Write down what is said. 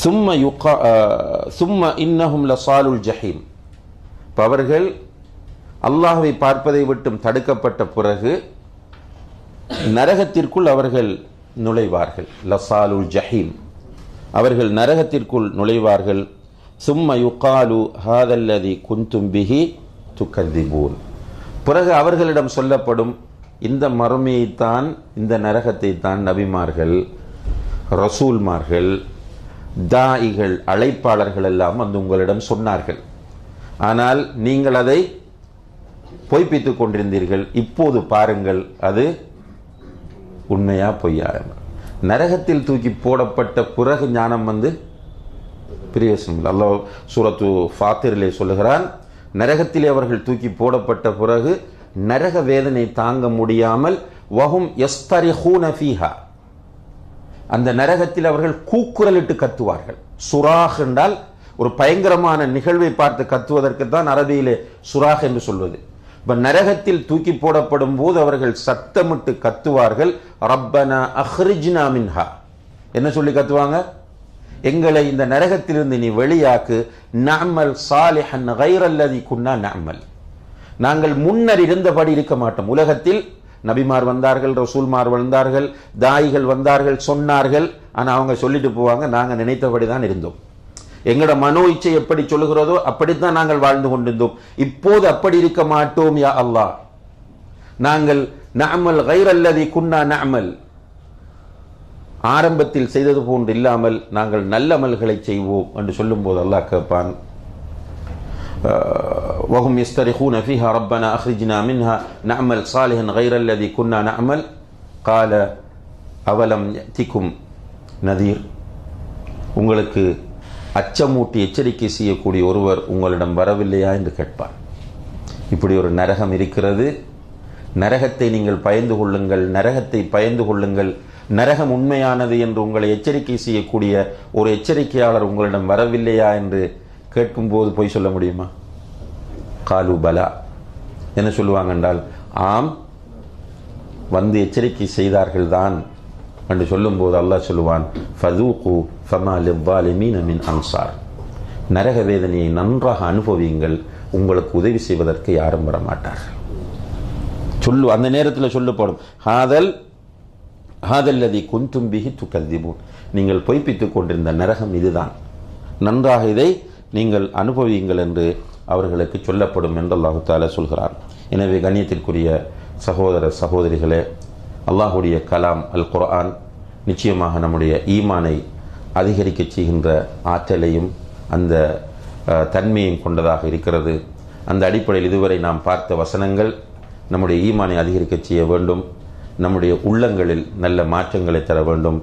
சும்ம இன்னஹும் லசாலுல் ஜஹீம். அவர்கள் அல்லாஹ்வை பார்ப்பதை விட்டும் தடுக்கப்பட்ட பிறகு நரகத்திற்குள் அவர்கள் நுழைவார்கள். லசாலுல் ஜஹீம், அவர்கள் நரகத்திற்குள் நுழைவார்கள். சும்ம யுகாலு ஹாதல்லதி குந்தும் பிஹி துக்கதிபூன். பிறகு அவர்களிடம் சொல்லப்படும், இந்த மறுமையைத்தான், இந்த நரகத்தை தான் நபிமார்கள், ரசூல்மார்கள், தாயிகள், அழைப்பாளர்கள் எல்லாம் வந்து உங்களிடம் சொன்னார்கள். ஆனால் நீங்கள் அதை பொய்ப்பித்துக் கொண்டிருந்தீர்கள். இப்போது பாருங்கள் அது உண்மையா பொய்யா. நரகத்தில் தூக்கி போடப்பட்ட பிறகு ஞானம் வந்து பிரியோசனம். அல்லாஹ் சூரத்து ஃபாத்திரிலே சொல்லுகிறான், நரகத்திலே அவர்கள் தூக்கி போடப்பட்ட பிறகு நரக வேதனை தாங்க முடியாமல் வஹும் யஸ்தரிஹூன ஃபீஹா, அந்த நரகத்தில் அவர்கள் கூக்குரலிட்டு கத்துவார்கள். சுராஹ் என்றால் ஒரு பயங்கரமான நிகழ்வை பார்த்து கத்துவதற்கு தான் அரபியிலே சுராஹ் என்று சொல்வது. இப்ப நரகத்தில் தூக்கி போடப்படும் போது அவர்கள் சத்தமிட்டு கத்துவார்கள், ரப்பனா அஹ்ரிஜ்னா மின்ஹா. என்ன சொல்லி கத்துவாங்க? எங்களை இந்த நரகத்திலிருந்து நீ வெளியாக்கு. நஅமல் சாலிஹன் கைரல்லதி குன்னா நஅமல், நாங்கள் முன்னர் இருந்தபடி இருக்க மாட்டோம். உலகத்தில் நபிமார் வந்தார்கள், ரசூல்மார் வந்தார்கள், தாயிகள் வந்தார்கள், சொன்னார்கள். ஆனா அவங்க சொல்லிட்டு போவாங்க, நாங்க நினைத்தபடி தான் இருந்தோம், எங்களோட மனோ இச்சை எப்படி சொல்லுகிறதோ அப்படித்தான் நாங்கள் வாழ்ந்து கொண்டிருந்தோம். இப்போது அப்படி இருக்க மாட்டோம் யா அல்லாஹ். நாங்கள் நஅமல் கைரல்லதி குன்னா நஅமல், ஆரம்பத்தில் செய்தது போன்று இல்லாமல் நாங்கள் நல்ல அமல்களை செய்வோம் என்று சொல்லும் போது அல்லாஹ் கேட்பான், وهم يسترخون فيها ربنا أخرجنا منها نعمل صالحا غير الذي كنا نعمل قال أولم يأتكم نذير. உங்களுக்கு அச்சமூட்டி எச்சரிக்கை செய்யக்கூடிய ஒருவர் உங்களிடம் வரவில்லையா என்று கேட்பார். இப்படி ஒரு நரகம் இருக்கிறது, நரகத்தை நீங்கள் பயந்து கொள்ளுங்கள், நரகத்தை பயந்து கொள்ளுங்கள், நரகம் உண்மையானது என்று உங்களை எச்சரிக்கை செய்யக்கூடிய ஒரு எச்சரிக்கையாளர் உங்களிடம் வரவில்லையா என்று கேட்கும்போது போய் சொல்ல முடியுமா? காலு பலா, என்ன சொல்லுவாங்க என்றால், ஆம் வந்து எச்சரிக்கை செய்தார்கள் தான் என்று சொல்லும்போது அல்லாஹ் சொல்லுவான், ஃபதூகு ஃபமா லிஸ்ஸாலிமீன மின் அன்சார். நரக வேதனையை நன்றாக அனுபவியுங்கள், உங்களுக்கு உதவி செய்வதற்கு யாரும் வர மாட்டார்கள். சொல்லு, அந்த நேரத்தில் சொல்லப்படும், ஹாதல்லதி குந்தும் பிஹி துகதிபூன், நீங்கள் பொய்ப்பித்துக் கொண்டிருந்த நரகம் இதுதான், நன்றாக இதை நீங்கள் அனுபவியுங்கள் என்று அவர்களுக்கு சொல்லப்படும் என்று அல்லாஹு தஆலா சொல்கிறார். எனவே கண்ணியத்திற்குரிய சகோதர சகோதரிகளே, அல்லாஹுடைய கலாம் அல் குர்ஆன் நிச்சயமாக நம்முடைய ஈமானை அதிகரிக்க செய்கின்ற ஆற்றலையும் அந்த தன்மையும் கொண்டதாக இருக்கிறது. அந்த அடிப்படையில் இதுவரை நாம் பார்த்த வசனங்கள் நம்முடைய ஈமானை அதிகரிக்க செய்ய வேண்டும், நம்முடைய உள்ளங்களில் நல்ல மாற்றங்களை தர வேண்டும்.